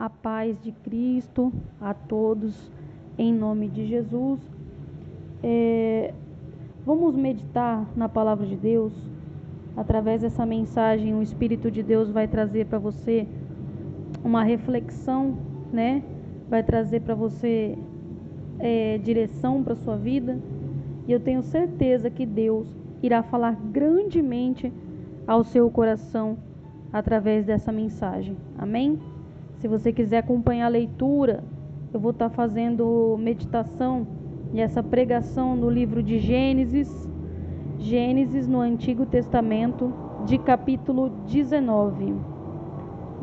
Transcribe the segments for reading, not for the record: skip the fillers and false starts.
A paz de Cristo a todos, em nome de Jesus. Vamos meditar na palavra de Deus. Através dessa mensagem, o Espírito de Deus vai trazer para você uma reflexão, né? Vai trazer para você direção para sua vida. E eu tenho certeza que Deus irá falar grandemente ao seu coração através dessa mensagem. Amém? Se você quiser acompanhar a leitura, eu vou estar fazendo meditação e essa pregação no livro de Gênesis no Antigo Testamento, de capítulo 19.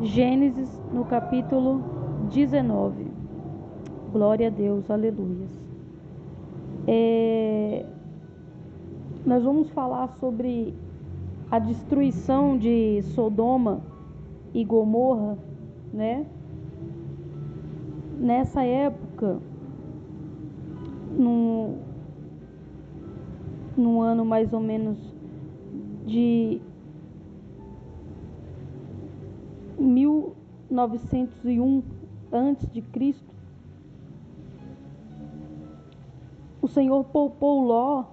Gênesis no capítulo 19. Glória a Deus, aleluia. Nós vamos falar sobre a destruição de Sodoma e Gomorra, né? Nessa época, no ano mais ou menos de 1901 antes de Cristo, o Senhor poupou Ló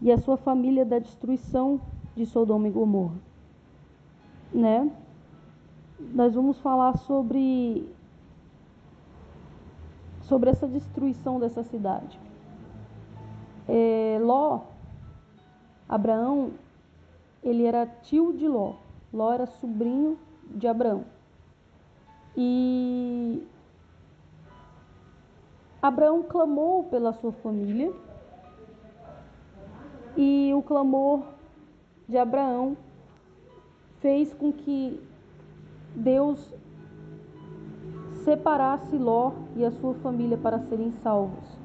e a sua família da destruição de Sodoma e Gomorra, né? Nós vamos falar sobre essa destruição dessa cidade. Abraão, ele era tio de Ló. Ló era sobrinho de Abraão. E Abraão clamou pela sua família. E o clamor de Abraão fez com que Deus separasse Ló e a sua família para serem salvos.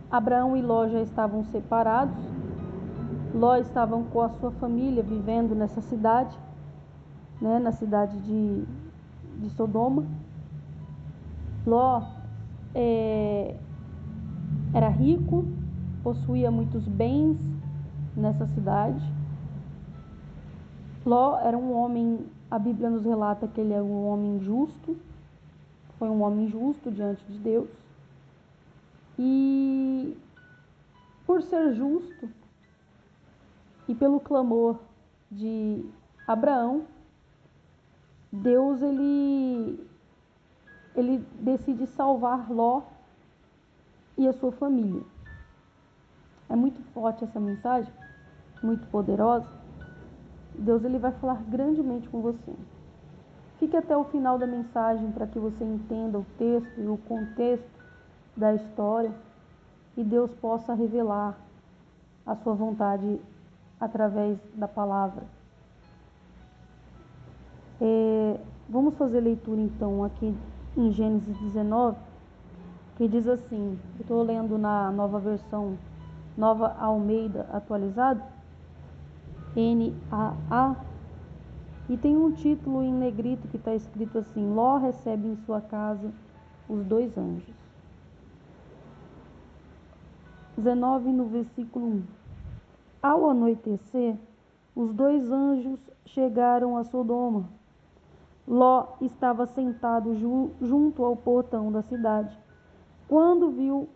Abraão e Ló já estavam separados. Ló estava com a sua família vivendo nessa cidade, né, na cidade de Sodoma. Ló era rico, possuía muitos bens nessa cidade. Ló era um homem, a Bíblia nos relata que ele é um homem justo, foi um homem justo diante de Deus. E por ser justo e pelo clamor de Abraão, Deus ele decide salvar Ló e a sua família. É muito forte essa mensagem, muito poderosa. Deus ele vai falar grandemente com você. Fique até o final da mensagem para que você entenda o texto e o contexto da história e Deus possa revelar a sua vontade através da palavra. Vamos fazer leitura então aqui em Gênesis 19, que diz assim, eu estou lendo na nova versão, Nova Almeida atualizada, NAA, e tem um título em negrito que está escrito assim: Ló recebe em sua casa os 2 anjos. 19 no versículo 1. Ao anoitecer, os 2 anjos chegaram a Sodoma. Ló estava sentado junto ao portão da cidade, quando viu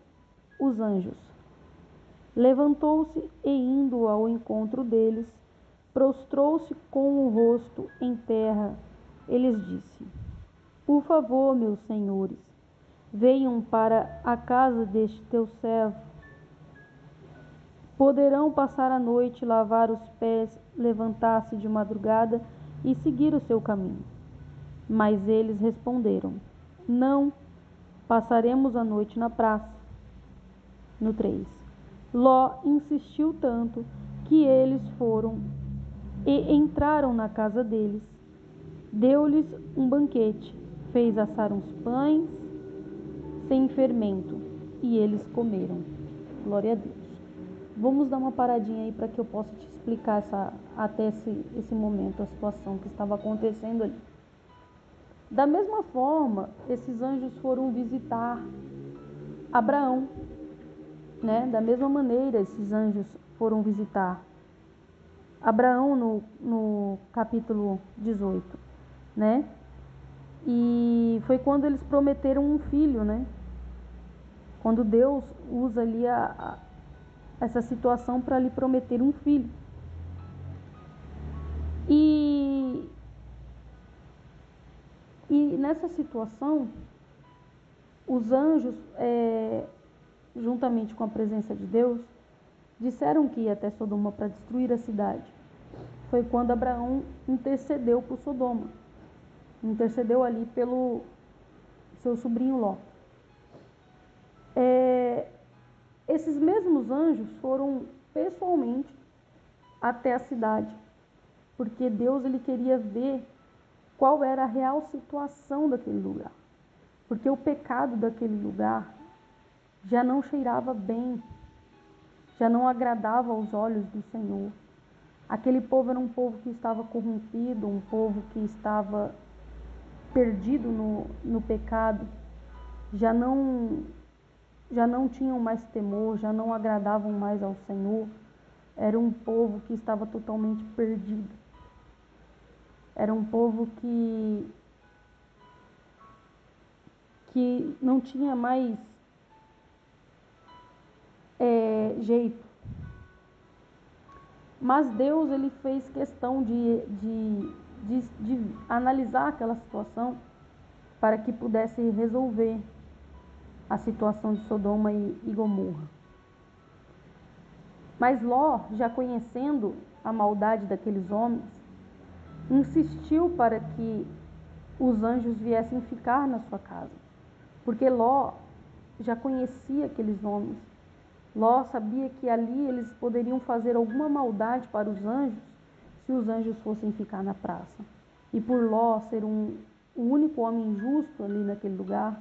os anjos. Levantou-se e, indo ao encontro deles, prostrou-se com o rosto em terra. Ele disse: Por favor, meus senhores, venham para a casa deste teu servo. Poderão passar a noite, lavar os pés, levantar-se de madrugada e seguir o seu caminho. Mas eles responderam: Não, passaremos a noite na praça. No 3. Ló insistiu tanto que eles foram e entraram na casa deles. Deu-lhes um banquete, fez assar uns pães sem fermento e eles comeram. Glória a Deus. Vamos dar uma paradinha aí para que eu possa te explicar até esse momento, a situação que estava acontecendo ali. Da mesma forma, esses anjos foram visitar Abraão, né? Da mesma maneira, esses anjos foram visitar Abraão no capítulo 18. né? E foi quando eles prometeram um filho, né? Quando Deus usa ali essa situação para lhe prometer um filho. E nessa situação, os anjos, juntamente com a presença de Deus, disseram que ia até Sodoma para destruir a cidade. Foi quando Abraão intercedeu por Sodoma. Intercedeu ali pelo seu sobrinho Ló. Esses mesmos anjos foram pessoalmente até a cidade, porque Deus ele queria ver qual era a real situação daquele lugar. Porque o pecado daquele lugar já não cheirava bem, já não agradava aos olhos do Senhor. Aquele povo era um povo que estava corrompido, um povo que estava perdido no pecado, já não tinham mais temor, já não agradavam mais ao Senhor. Era um povo que estava totalmente perdido. Era um povo que não tinha mais jeito. Mas Deus ele fez questão de analisar aquela situação para que pudesse resolver a situação de Sodoma e Gomorra. Mas Ló, já conhecendo a maldade daqueles homens, insistiu para que os anjos viessem ficar na sua casa, porque Ló já conhecia aqueles homens. Ló sabia que ali eles poderiam fazer alguma maldade para os anjos se os anjos fossem ficar na praça. E por Ló ser o único homem justo ali naquele lugar,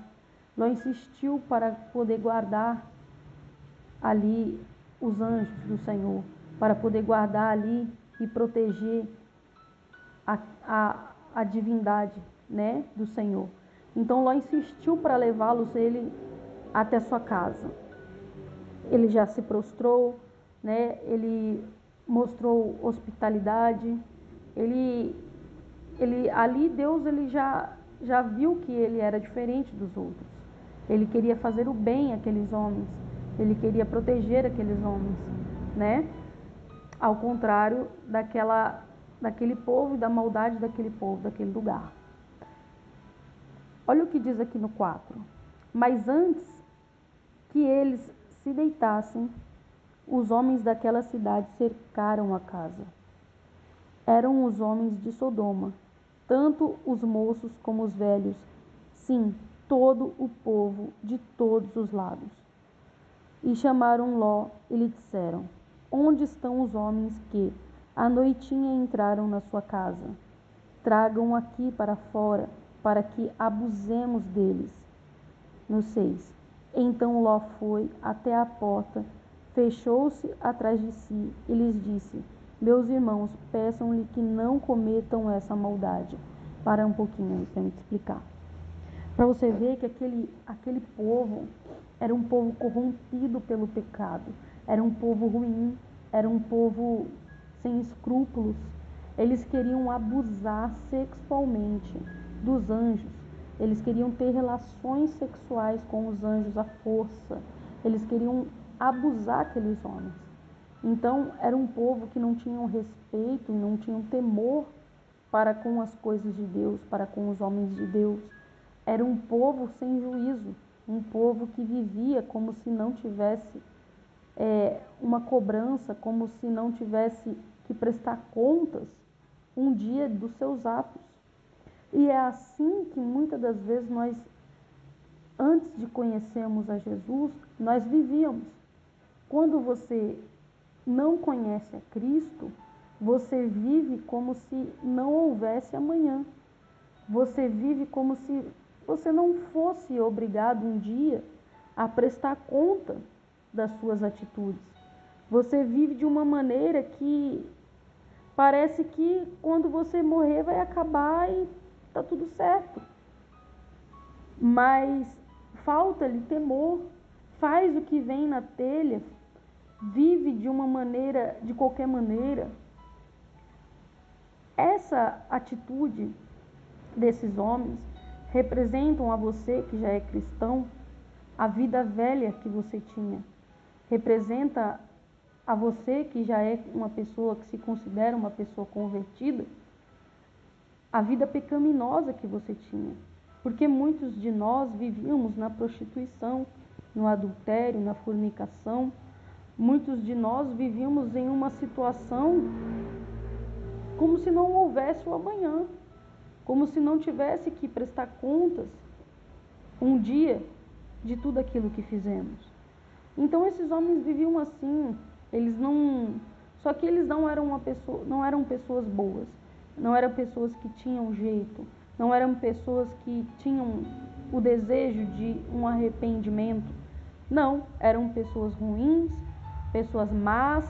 Ló insistiu para poder guardar ali os anjos do Senhor, para poder guardar ali e proteger a divindade, né, do Senhor. Então Ló insistiu para levá-los ele até sua casa. Ele já se prostrou, né? Ele mostrou hospitalidade. Ele ali Deus ele já viu que ele era diferente dos outros. Ele queria fazer o bem àqueles homens. Ele queria proteger aqueles homens, né? Ao contrário daquele povo e da maldade daquele povo, daquele lugar. Olha o que diz aqui no 4. Mas antes que eles se deitassem, os homens daquela cidade cercaram a casa. Eram os homens de Sodoma, tanto os moços como os velhos, sim, todo o povo de todos os lados. E chamaram Ló e lhe disseram: onde estão os homens que à noitinha entraram na sua casa? Tragam aqui para fora, para que abusemos deles. No 6. Então Ló foi até a porta, fechou-se atrás de si e lhes disse: meus irmãos, peçam-lhe que não cometam essa maldade. Para um pouquinho aí para me explicar. Para você ver que aquele povo era um povo corrompido pelo pecado, era um povo ruim, era um povo sem escrúpulos. Eles queriam abusar sexualmente dos anjos. Eles queriam ter relações sexuais com os anjos à força. Eles queriam abusar aqueles homens. Então, era um povo que não tinha respeito, não tinha temor para com as coisas de Deus, para com os homens de Deus. Era um povo sem juízo, um povo que vivia como se não tivesse uma cobrança, como se não tivesse que prestar contas um dia dos seus atos. E é assim que muitas das vezes nós, antes de conhecermos a Jesus, nós vivíamos. Quando você não conhece a Cristo, você vive como se não houvesse amanhã. Você vive como se você não fosse obrigado um dia a prestar conta das suas atitudes. Você vive de uma maneira que parece que quando você morrer vai acabar e está tudo certo. Mas falta-lhe temor, faz o que vem na telha, vive de uma maneira, de qualquer maneira. Essa atitude desses homens representam a você que já é cristão a vida velha que você tinha. Representa a você que já é uma pessoa que se considera uma pessoa convertida, a vida pecaminosa que você tinha. Porque muitos de nós vivíamos na prostituição, no adultério, na fornicação. Muitos de nós vivíamos em uma situação como se não houvesse o amanhã, como se não tivesse que prestar contas um dia de tudo aquilo que fizemos. Então esses homens viviam assim, só que eles não eram pessoas boas, não eram pessoas que tinham jeito, não eram pessoas que tinham o desejo de um arrependimento. Não, eram pessoas ruins, pessoas más,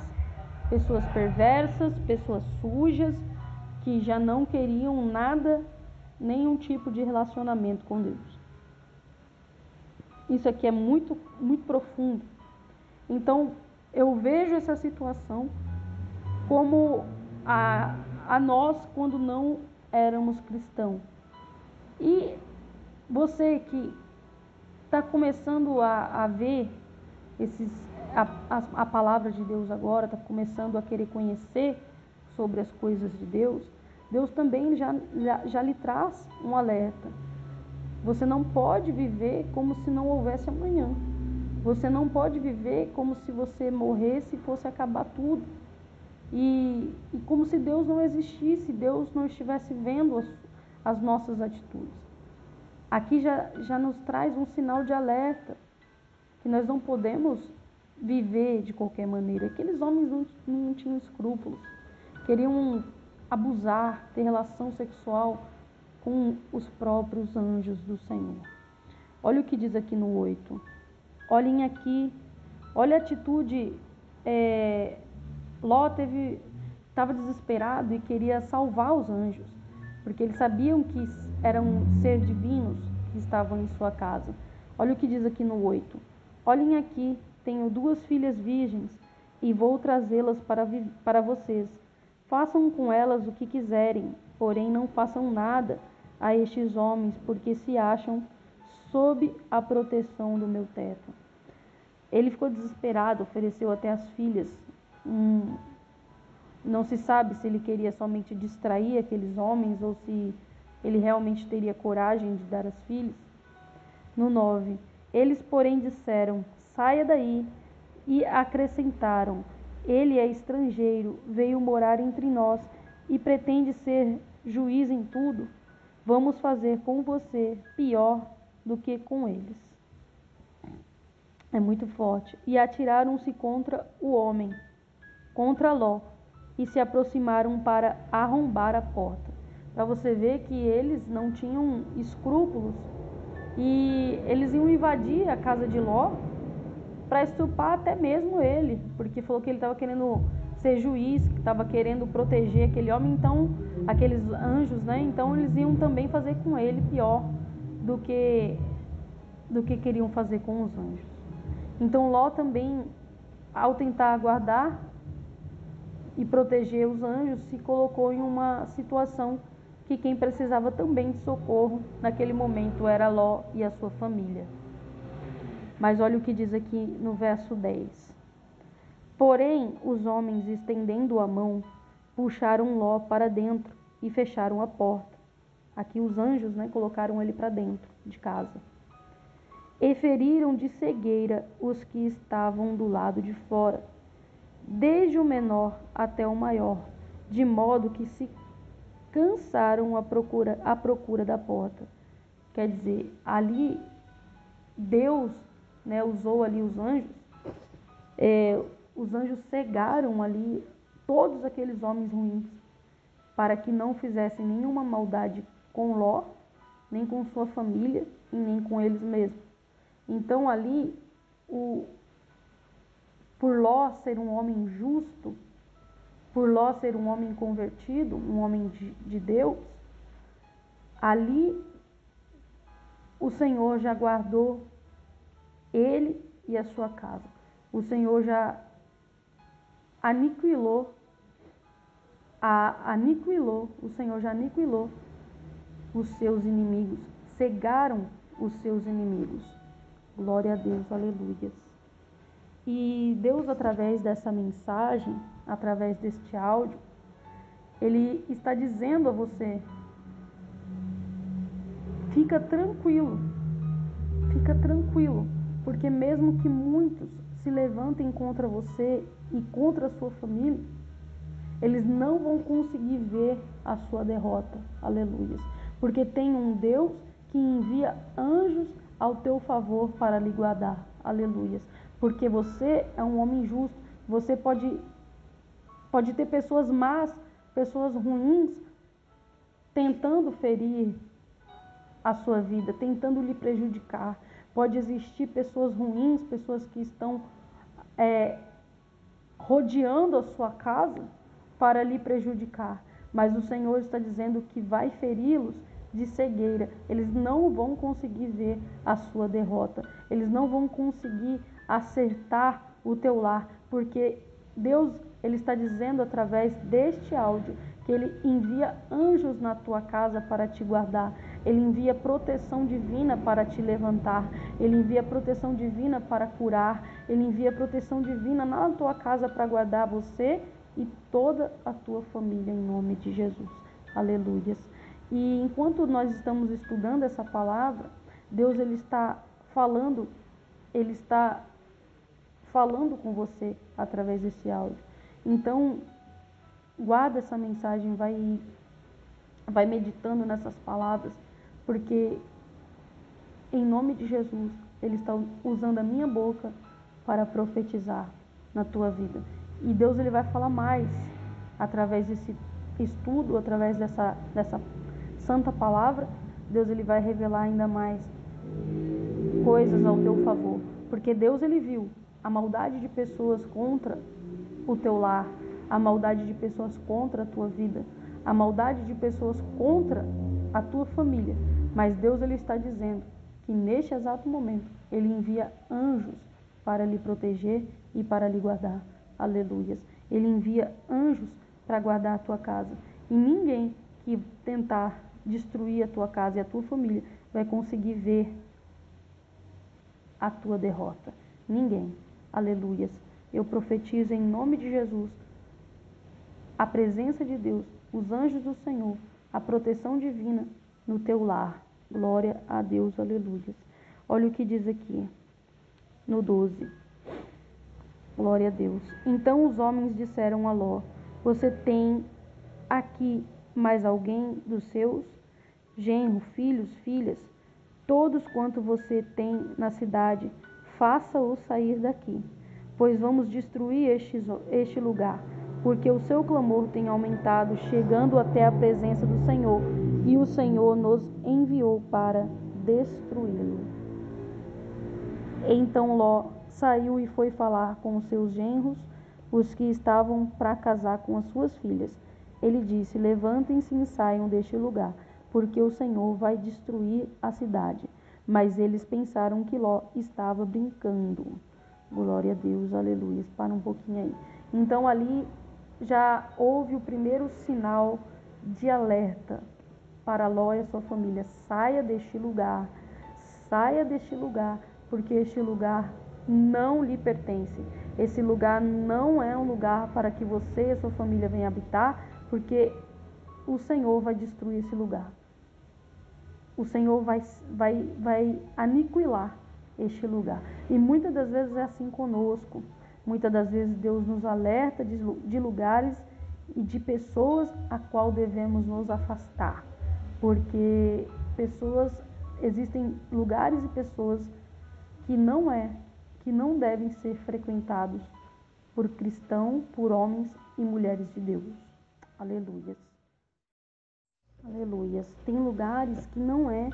pessoas perversas, pessoas sujas, que já não queriam nada, nenhum tipo de relacionamento com Deus. Isso aqui é muito, muito profundo. Então, eu vejo essa situação como a nós quando não éramos cristãos. E você que está começando a ver a palavra de Deus agora, está começando a querer conhecer sobre as coisas de Deus, Deus também já lhe traz um alerta. Você não pode viver como se não houvesse amanhã. Você não pode viver como se você morresse e fosse acabar tudo. E como se Deus não existisse, Deus não estivesse vendo as nossas atitudes. Aqui já nos traz um sinal de alerta, que nós não podemos viver de qualquer maneira. Aqueles homens não tinham escrúpulos, queriam abusar, ter relação sexual com os próprios anjos do Senhor. Olha o que diz aqui no 8. Olhem aqui, olha a atitude. Ló estava desesperado e queria salvar os anjos, porque eles sabiam que eram seres divinos que estavam em sua casa. Olha o que diz aqui no 8. Olhem aqui, tenho 2 filhas virgens e vou trazê-las para vocês. Façam com elas o que quiserem, porém não façam nada a estes homens, porque se acham sob a proteção do meu teto. Ele ficou desesperado, ofereceu até as filhas. Não se sabe se ele queria somente distrair aqueles homens ou se ele realmente teria coragem de dar as filhas. No 9, eles porém disseram, saia daí, e acrescentaram, ele é estrangeiro, veio morar entre nós e pretende ser juiz em tudo. Vamos fazer com você pior do que com eles. É muito forte. E atiraram-se contra o homem, contra Ló, e se aproximaram para arrombar a porta. Para você ver que eles não tinham escrúpulos e eles iam invadir a casa de Ló para estuprar até mesmo ele, porque falou que ele estava querendo ser juiz, que estava querendo proteger aquele homem, então aqueles anjos, né? Então eles iam também fazer com ele pior do que queriam fazer com os anjos. Então Ló também, ao tentar guardar e proteger os anjos, se colocou em uma situação que quem precisava também de socorro naquele momento era Ló e a sua família. Mas olha o que diz aqui no verso 10. Porém, os homens, estendendo a mão, puxaram Ló para dentro e fecharam a porta. Aqui os anjos, né, colocaram ele para dentro de casa. E feriram de cegueira os que estavam do lado de fora, desde o menor até o maior, de modo que se cansaram à procura da porta. Quer dizer, ali Deus, né, usou ali os anjos cegaram ali todos aqueles homens ruins, para que não fizessem nenhuma maldade com Ló, nem com sua família e nem com eles mesmos. Então ali, por Ló ser um homem justo, por Ló ser um homem convertido, um homem de Deus, ali o Senhor já guardou ele e a sua casa. O Senhor já aniquilou, o Senhor já aniquilou os seus inimigos, cegaram os seus inimigos. Glória a Deus, aleluia. E Deus, através dessa mensagem, através deste áudio, Ele está dizendo a você: fica tranquilo, porque mesmo que muitos se levantem contra você e contra a sua família, eles não vão conseguir ver a sua derrota, aleluia, porque tem um Deus que envia anjos ao teu favor para lhe guardar, aleluia, porque você é um homem justo. Você pode ter pessoas más, pessoas ruins, tentando ferir a sua vida, tentando lhe prejudicar. Pode existir pessoas ruins, pessoas que estão rodeando a sua casa para lhe prejudicar. Mas o Senhor está dizendo que vai feri-los de cegueira. Eles não vão conseguir ver a sua derrota. Eles não vão conseguir acertar o teu lar, porque Deus, Ele está dizendo através deste áudio que Ele envia anjos na tua casa para te guardar. Ele envia proteção divina para te levantar. Ele envia proteção divina para curar. Ele envia proteção divina na tua casa para guardar você e toda a tua família, em nome de Jesus. Aleluias. E enquanto nós estamos estudando essa palavra, Deus ele está falando com você através desse áudio. Então, guarda essa mensagem, vai meditando nessas palavras, porque em nome de Jesus, Ele está usando a minha boca para profetizar na tua vida. E Deus ele vai falar mais através desse estudo, através dessa santa palavra. Deus ele vai revelar ainda mais coisas ao teu favor, porque Deus ele viu a maldade de pessoas contra o teu lar, a maldade de pessoas contra a tua vida, a maldade de pessoas contra a tua família. Mas Deus ele está dizendo que neste exato momento Ele envia anjos para lhe proteger e para lhe guardar. Aleluias. Ele envia anjos para guardar a tua casa. E ninguém que tentar destruir a tua casa e a tua família vai conseguir ver a tua derrota. Ninguém. Aleluias. Eu profetizo em nome de Jesus a presença de Deus, os anjos do Senhor, a proteção divina no teu lar. Glória a Deus, aleluia. Olha o que diz aqui, no 12. Glória a Deus. Então os homens disseram a Ló: você tem aqui mais alguém dos seus? Genro, filhos, filhas, todos quanto você tem na cidade, faça-os sair daqui, pois vamos destruir este lugar, porque o seu clamor tem aumentado, chegando até a presença do Senhor, e o Senhor nos enviou para destruí-lo. Então Ló saiu e foi falar com os seus genros, os que estavam para casar com as suas filhas. Ele disse: levantem-se e saiam deste lugar, porque o Senhor vai destruir a cidade. Mas eles pensaram que Ló estava brincando. Glória a Deus, aleluia. Para um pouquinho aí. Então ali já houve o primeiro sinal de alerta para Ló e a sua família: saia deste lugar, porque este lugar não lhe pertence. Esse lugar não é um lugar para que você e a sua família venham habitar, porque o Senhor vai destruir esse lugar. O Senhor vai aniquilar este lugar. E muitas das vezes é assim conosco. Muitas das vezes Deus nos alerta de lugares e de pessoas a qual devemos nos afastar. Porque existem lugares e pessoas que não devem ser frequentados por cristãos, por homens e mulheres de Deus. Aleluias. Aleluias. Tem lugares que não é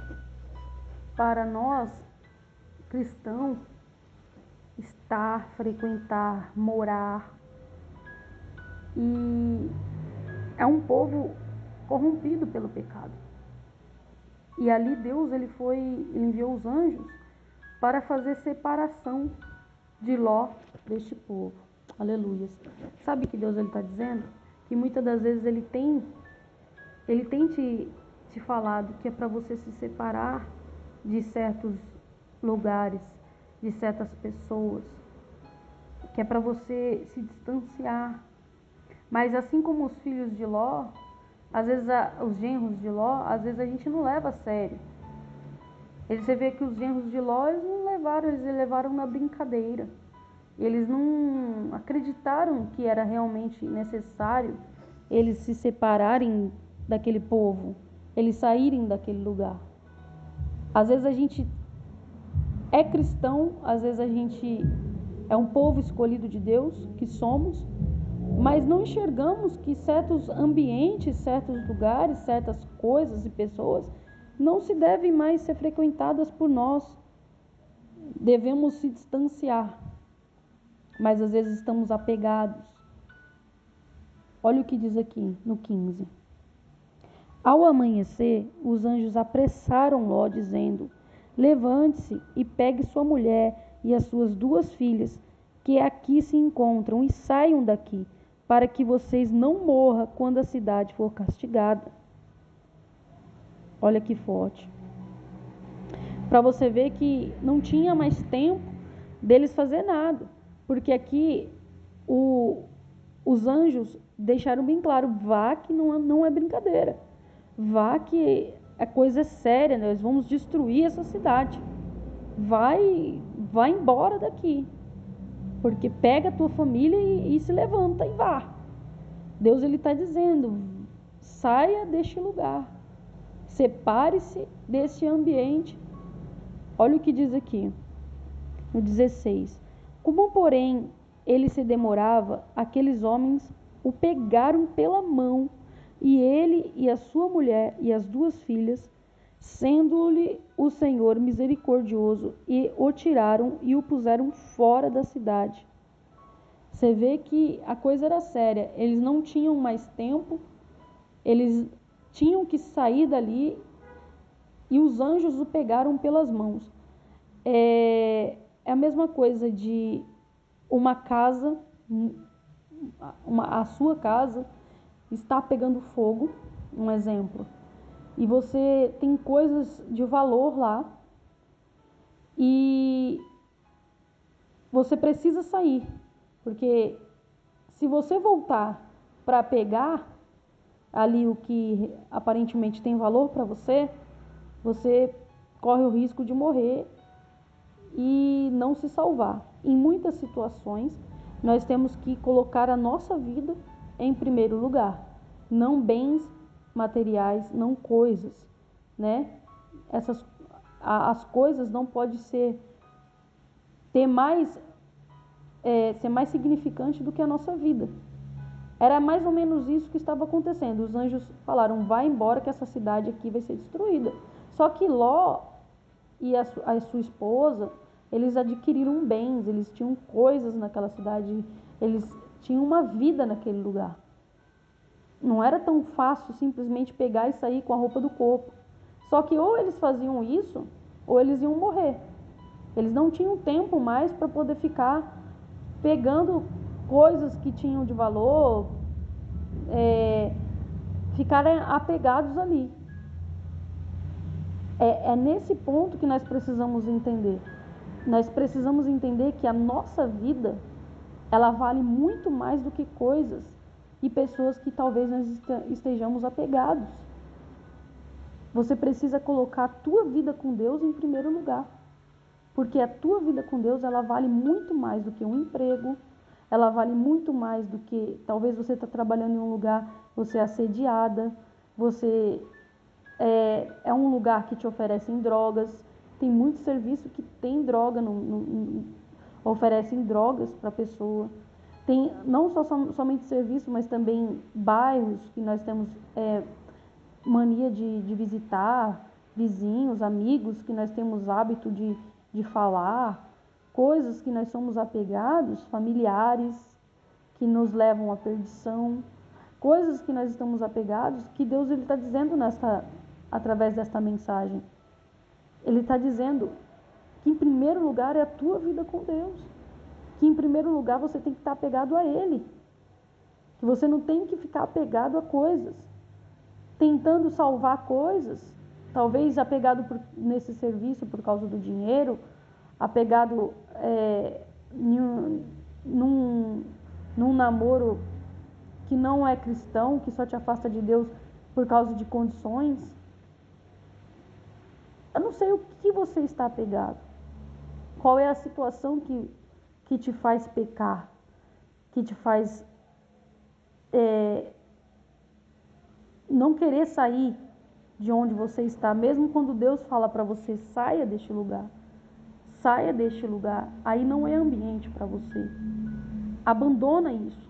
para nós, cristãos, estar, frequentar, morar. E é um povo corrompido pelo pecado. E ali Deus ele enviou os anjos para fazer separação de Ló deste povo. Aleluia. Sabe o que Deus está dizendo? Que muitas das vezes ele tem te te falado que é para você se separar de certos lugares, de certas pessoas, que é para você se distanciar. Mas assim como os filhos de Ló, às vezes os genros de Ló, às vezes a gente não leva a sério. Você vê que os genros de Ló, eles não levaram, eles levaram na brincadeira. Eles não acreditaram que era realmente necessário eles se separarem daquele povo, eles saírem daquele lugar. Às vezes a gente é cristão, às vezes a gente é um povo escolhido de Deus, que somos, mas não enxergamos que certos ambientes, certos lugares, certas coisas e pessoas não se devem mais ser frequentadas por nós. Devemos se distanciar, mas às vezes estamos apegados. Olha o que diz aqui no 15. Ao amanhecer, os anjos apressaram Ló, dizendo: levante-se e pegue sua mulher e as suas 2 filhas, que aqui se encontram, e saiam daqui, para que vocês não morram quando a cidade for castigada. Olha que forte. Para você ver que não tinha mais tempo deles fazer nada, porque aqui os anjos deixaram bem claro: vá, que não é brincadeira, vá, que a coisa é séria, nós vamos destruir essa cidade, vai embora daqui, porque pega a tua família e se levanta e vá. Deus, ele está dizendo: saia deste lugar, separe-se desse ambiente. Olha o que diz aqui no 16. Como, porém, ele se demorava, aqueles homens o pegaram pela mão, e ele e a sua mulher e as 2 filhas, sendo-lhe o Senhor misericordioso, e o tiraram e o puseram fora da cidade. Você vê que a coisa era séria, eles não tinham mais tempo, eles tinham que sair dali, e os anjos o pegaram pelas mãos. É a mesma coisa de uma casa, a sua casa está pegando fogo, um exemplo, e você tem coisas de valor lá, e você precisa sair, porque se você voltar para pegar ali o que aparentemente tem valor para você, você corre o risco de morrer e não se salvar. Em muitas situações, nós temos que colocar a nossa vida em primeiro lugar, não bens materiais, não coisas, né? As coisas não podem ser mais significante do que a nossa vida. Era mais ou menos isso que estava acontecendo. Os anjos falaram: vai embora, que essa cidade aqui vai ser destruída. Só que Ló e a sua esposa, eles adquiriram bens, eles tinham coisas naquela cidade, eles tinham uma vida naquele lugar. Não era tão fácil simplesmente pegar e sair com a roupa do corpo. Só que ou eles faziam isso, ou eles iam morrer. Eles não tinham tempo mais para poder ficar pegando coisas que tinham de valor, ficarem apegados ali. É nesse ponto que nós precisamos entender. Nós precisamos entender que a nossa vida, ela vale muito mais do que coisas e pessoas que talvez nós estejamos apegados. Você precisa colocar a tua vida com Deus em primeiro lugar, porque a tua vida com Deus, ela vale muito mais do que um emprego, ela vale muito mais do que, talvez você está trabalhando em um lugar, você é assediada, você é um lugar que te oferecem drogas. Tem muito serviço que tem droga, oferecem drogas para a pessoa. Tem não somente serviço, mas também bairros que nós temos mania de visitar, vizinhos, amigos que nós temos hábito de falar, coisas que nós somos apegados, familiares que nos levam à perdição, coisas que nós estamos apegados, que Deus está dizendo através desta mensagem. Ele está dizendo que em primeiro lugar é a tua vida com Deus, que em primeiro lugar você tem que estar apegado a Ele, que você não tem que ficar apegado a coisas. tentando salvar coisas, talvez apegado nesse serviço por causa do dinheiro, apegado num namoro que não é cristão, que só te afasta de Deus por causa de condições. Eu não sei o que você está apegado. Qual é a situação que te faz pecar, que te faz não querer sair de onde você está, mesmo quando Deus fala para você, saia deste lugar. Saia deste lugar. Aí não é ambiente para você. Abandona isso.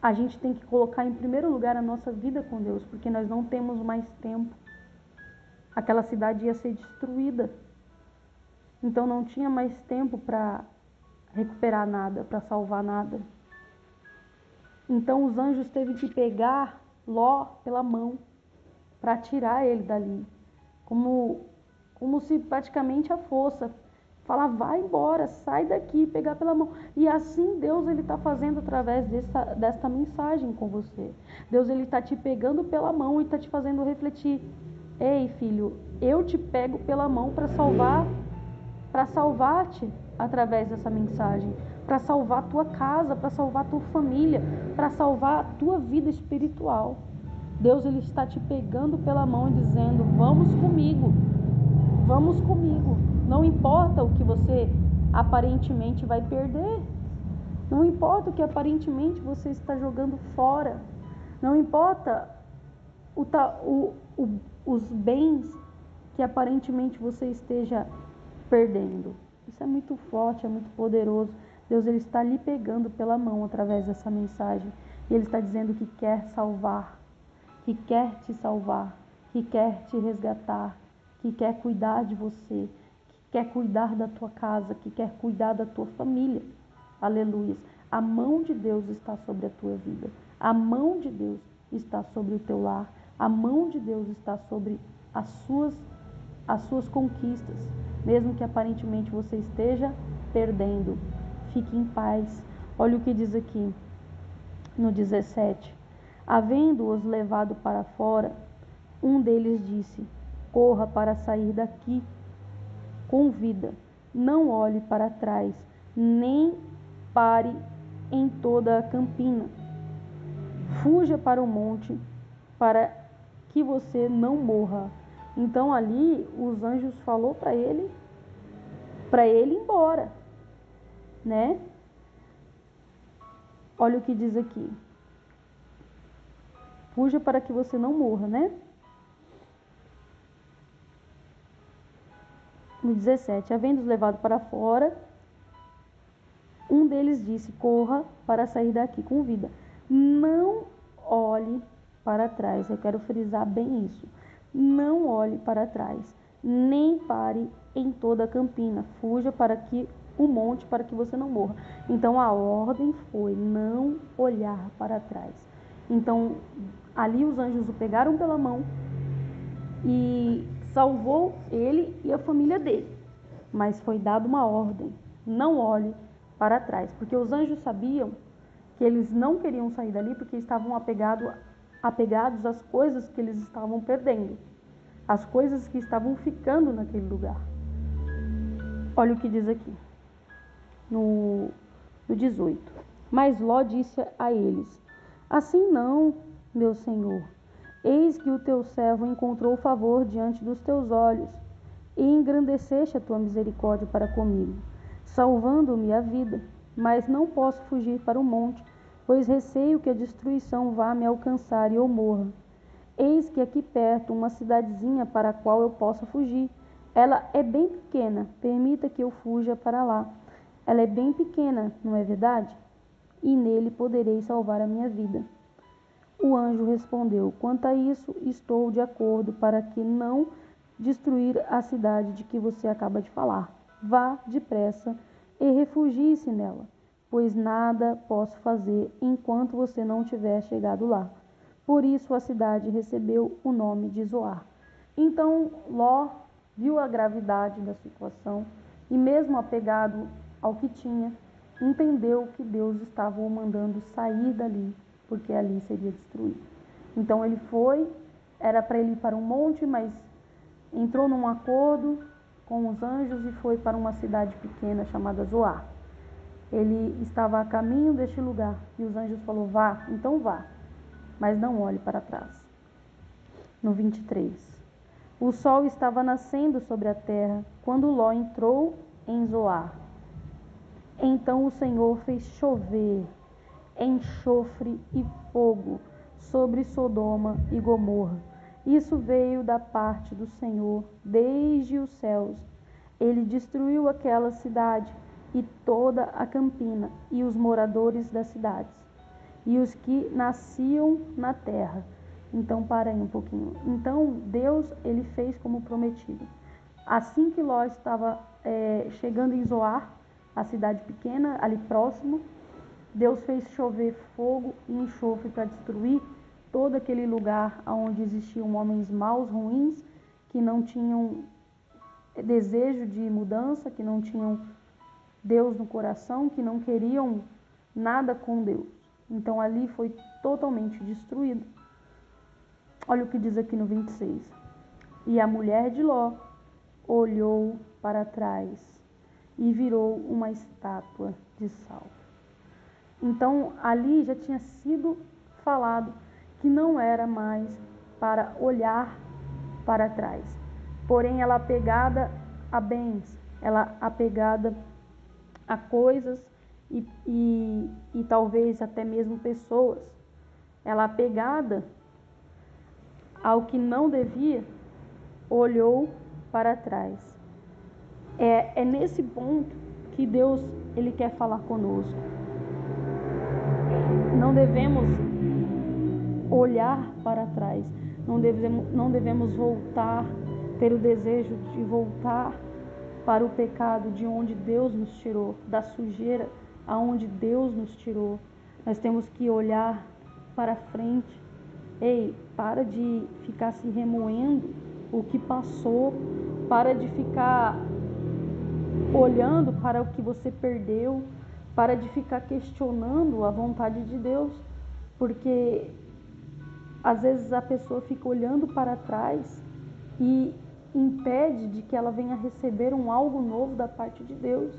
A gente tem que colocar em primeiro lugar a nossa vida com Deus, porque nós não temos mais tempo. Aquela cidade ia ser destruída. Então não tinha mais tempo para recuperar nada, para salvar nada. Então os anjos teve que pegar Ló pela mão para tirar ele dali, como se praticamente a força falar, vai embora, sai daqui, pegar pela mão. E assim Deus ele está fazendo através desta mensagem com você. Deus ele está te pegando pela mão e está te fazendo refletir. Ei, filho, eu te pego pela mão para salvar-te através dessa mensagem, para salvar a tua casa, para salvar a tua família, para salvar a tua vida espiritual. Deus ele está te pegando pela mão e dizendo, vamos comigo, vamos comigo. Não importa o que você aparentemente vai perder, não importa o que aparentemente você está jogando fora, não importa os bens que aparentemente você esteja perdendo. Isso é muito forte, é muito poderoso. Deus ele está lhe pegando pela mão através dessa mensagem. E ele está dizendo que quer salvar, que quer te salvar, que quer te resgatar, que quer cuidar de você, que quer cuidar da tua casa, que quer cuidar da tua família. Aleluia. A mão de Deus está sobre a tua vida. A mão de Deus está sobre o teu lar. A mão de Deus está sobre as suas conquistas, mesmo que aparentemente você esteja perdendo. Fique em paz. Olha o que diz aqui no 17. Havendo-os levado para fora, um deles disse, corra para sair daqui com vida, não olhe para trás, nem pare em toda a campina. Fuja para o monte, para que você não morra. Então ali os anjos falou para ele ir embora, né? Olha o que diz aqui. Fuja para que você não morra, né? No 17, havendo-os levado para fora, um deles disse, corra para sair daqui com vida. Não olhe para trás. Eu quero frisar bem isso. Não olhe para trás, nem pare em toda a campina. Fuja para que o monte, para que você não morra. Então a ordem foi não olhar para trás. Então ali os anjos o pegaram pela mão e salvou ele e a família dele. Mas foi dada uma ordem, não olhe para trás, porque os anjos sabiam que eles não queriam sair dali porque estavam apegados às coisas que eles estavam perdendo, às coisas que estavam ficando naquele lugar. Olha o que diz aqui, no 18. Mas Ló disse a eles, assim não, meu senhor, eis que o teu servo encontrou favor diante dos teus olhos, e engrandeceste a tua misericórdia para comigo, salvando-me a vida. Mas não posso fugir para o monte, pois receio que a destruição vá me alcançar e eu morra. Eis que aqui perto uma cidadezinha para a qual eu possa fugir. Ela é bem pequena, permita que eu fuja para lá. Ela é bem pequena, não é verdade? E nele poderei salvar a minha vida. O anjo respondeu, quanto a isso, estou de acordo para que não destruir a cidade de que você acaba de falar. Vá depressa e refugie-se nela, pois nada posso fazer enquanto você não tiver chegado lá. Por isso a cidade recebeu o nome de Zoar. Então Ló viu a gravidade da situação e, mesmo apegado ao que tinha, entendeu que Deus estava o mandando sair dali, porque ali seria destruído. Então ele foi, era para ele ir para um monte, mas entrou num acordo com os anjos e foi para uma cidade pequena chamada Zoar. Ele estava a caminho deste lugar e os anjos falaram: vá, então vá, mas não olhe para trás. No 23. O sol estava nascendo sobre a terra quando Ló entrou em Zoar. Então o Senhor fez chover enxofre e fogo sobre Sodoma e Gomorra. Isso veio da parte do Senhor desde os céus. Ele destruiu aquela cidade e toda a campina e os moradores das cidades e os que nasciam na terra. Então, para aí um pouquinho. Então, Deus, ele fez como prometido. Assim que Ló estava chegando em Zoar, a cidade pequena, ali próximo, Deus fez chover fogo e enxofre para destruir todo aquele lugar onde existiam homens maus, ruins, que não tinham desejo de mudança, que não tinham Deus no coração, que não queriam nada com Deus. Então ali foi totalmente destruído. Olha o que diz aqui no 26. E a mulher de Ló olhou para trás e virou uma estátua de sal. Então ali já tinha sido falado que não era mais para olhar para trás. Porém, ela apegada a bens, ela apegada a coisas e talvez até mesmo pessoas, ela apegada ao que não devia, olhou para trás. É nesse ponto que Deus, ele quer falar conosco. Não devemos olhar para trás, não devemos voltar, ter o desejo de voltar para o pecado de onde Deus nos tirou, da sujeira aonde Deus nos tirou. Nós temos que olhar para frente. Ei, para de ficar se remoendo o que passou, para de ficar olhando para o que você perdeu, para de ficar questionando a vontade de Deus, porque às vezes a pessoa fica olhando para trás e impede de que ela venha receber algo novo da parte de Deus,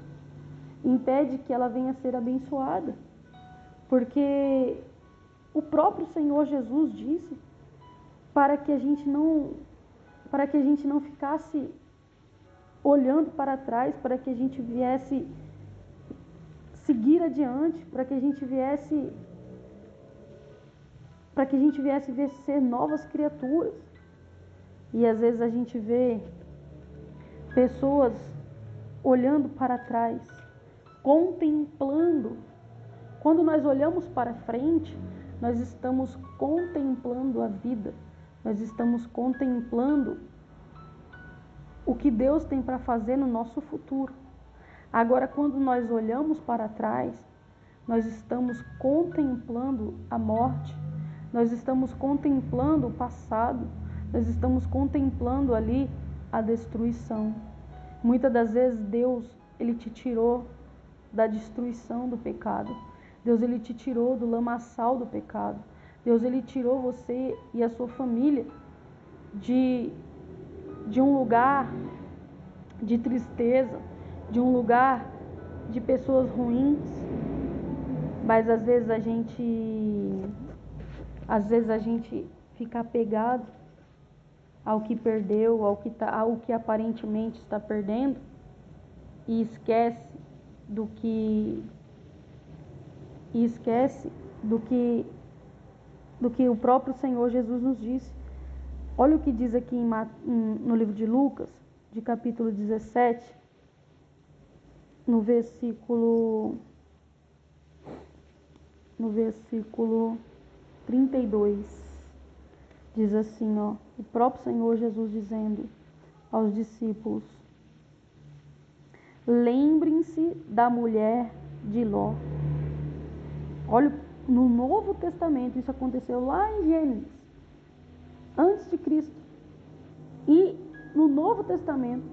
impede que ela venha ser abençoada, porque o próprio Senhor Jesus disse para que a gente não ficasse olhando para trás, para que a gente viesse seguir adiante, para que a gente viesse ser novas criaturas. E às vezes a gente vê pessoas olhando para trás, contemplando. Quando nós olhamos para frente, nós estamos contemplando a vida, nós estamos contemplando o que Deus tem para fazer no nosso futuro. Agora, quando nós olhamos para trás, nós estamos contemplando a morte, nós estamos contemplando o passado, nós estamos contemplando ali a destruição. Muitas das vezes Deus, ele te tirou da destruição do pecado. Deus, ele te tirou do lamaçal do pecado. Deus, ele tirou você e a sua família de um lugar de tristeza, de um lugar de pessoas ruins. Mas às vezes a gente fica apegado ao que perdeu, ao que aparentemente está perdendo, e esquece do que o próprio Senhor Jesus nos disse. Olha o que diz aqui no livro de Lucas, de capítulo 17, no versículo 32. Diz assim, o próprio Senhor Jesus dizendo aos discípulos: lembrem-se da mulher de Ló. Olha, no Novo Testamento, isso aconteceu lá em Gênesis, antes de Cristo. E no Novo Testamento,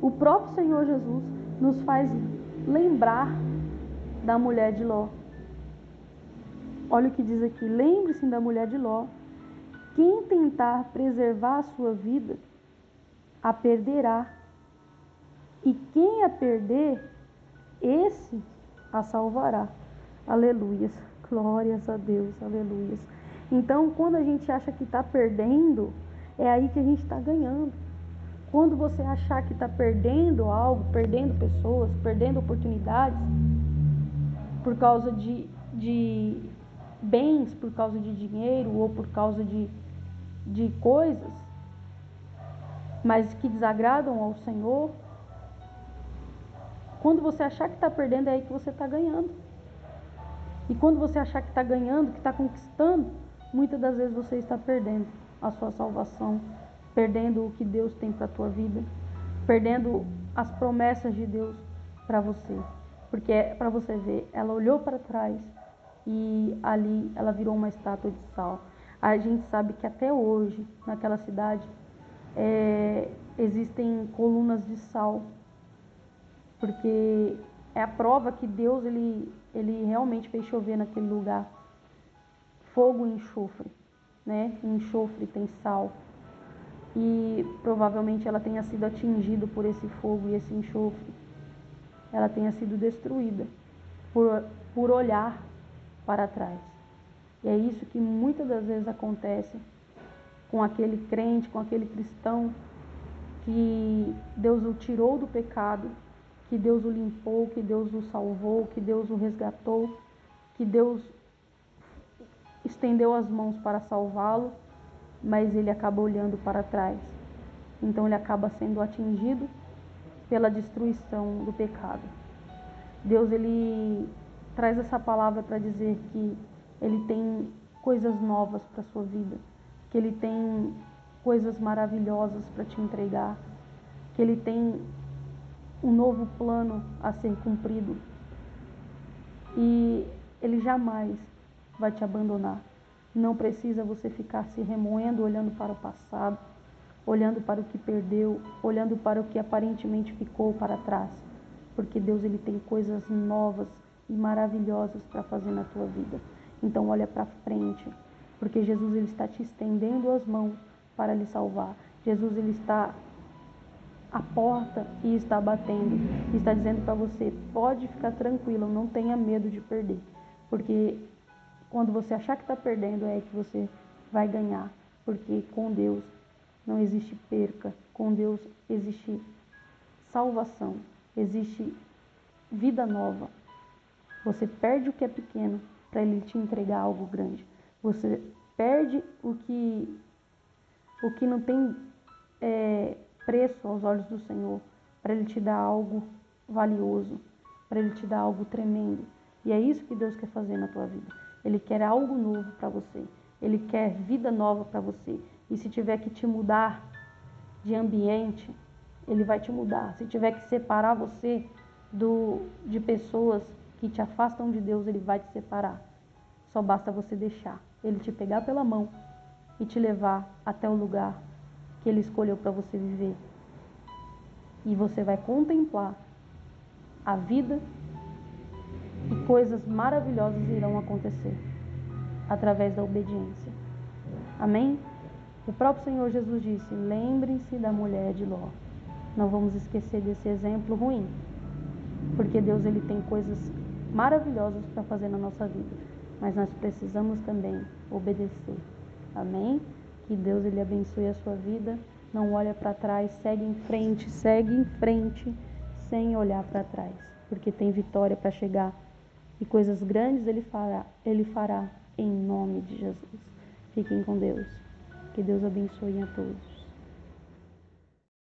o próprio Senhor Jesus nos faz lembrar da mulher de Ló. Olha o que diz aqui: lembre-se da mulher de Ló, quem tentar preservar a sua vida, a perderá. E quem a perder, esse a salvará. Aleluias. Glórias a Deus. Aleluias. Então, quando a gente acha que está perdendo, é aí que a gente está ganhando. Quando você achar que está perdendo algo, perdendo pessoas, perdendo oportunidades, por causa de bens, por causa de dinheiro ou por causa de coisas, mas que desagradam ao Senhor, quando você achar que está perdendo, é aí que você está ganhando. E quando você achar que está ganhando, que está conquistando, muitas das vezes você está perdendo a sua salvação, perdendo o que Deus tem para a tua vida, perdendo as promessas de Deus para você. Porque, para você ver, ela olhou para trás e ali ela virou uma estátua de sal. A gente sabe que até hoje, naquela cidade, existem colunas de sal, porque é a prova que Deus ele realmente fez chover naquele lugar fogo e enxofre, né? O enxofre tem sal, e provavelmente ela tenha sido atingida por esse fogo e esse enxofre, ela tenha sido destruída por olhar para trás. E é isso que muitas das vezes acontece com aquele crente, com aquele cristão que Deus o tirou do pecado, que Deus o limpou, que Deus o salvou, que Deus o resgatou, que Deus estendeu as mãos para salvá-lo, mas ele acaba olhando para trás. Então ele acaba sendo atingido pela destruição do pecado. Deus ele traz essa palavra para dizer que ele tem coisas novas para a sua vida, que ele tem coisas maravilhosas para te entregar, que ele tem um novo plano a ser cumprido, e ele jamais vai te abandonar. Não precisa você ficar se remoendo, olhando para o passado, olhando para o que perdeu, olhando para o que aparentemente ficou para trás, porque Deus ele tem coisas novas e maravilhosas para fazer na tua vida. Então olha para frente, porque Jesus ele está te estendendo as mãos para lhe salvar. Jesus ele está à porta e está batendo, e está dizendo para você: pode ficar tranquilo, não tenha medo de perder, porque quando você achar que está perdendo, é que você vai ganhar, porque com Deus não existe perca, com Deus existe salvação, existe vida nova. Você perde o que é pequeno para Ele te entregar algo grande. Você perde o que não tem preço aos olhos do Senhor, para Ele te dar algo valioso, para Ele te dar algo tremendo. E é isso que Deus quer fazer na tua vida. Ele quer algo novo para você. Ele quer vida nova para você. E se tiver que te mudar de ambiente, Ele vai te mudar. Se tiver que separar você de pessoas que te afastam de Deus, Ele vai te separar. Só basta você deixar Ele te pegar pela mão e te levar até o lugar que Ele escolheu para você viver. E você vai contemplar a vida, e coisas maravilhosas irão acontecer através da obediência. Amém? O próprio Senhor Jesus disse: lembrem-se da mulher de Ló. Não vamos esquecer desse exemplo ruim, porque Deus ele tem coisas maravilhosas para fazer na nossa vida, mas nós precisamos também obedecer. Amém? Que Deus ele abençoe a sua vida. Não olha para trás, segue em frente sem olhar para trás, porque tem vitória para chegar, e coisas grandes ele fará em nome de Jesus. Fiquem com Deus. Que Deus abençoe a todos.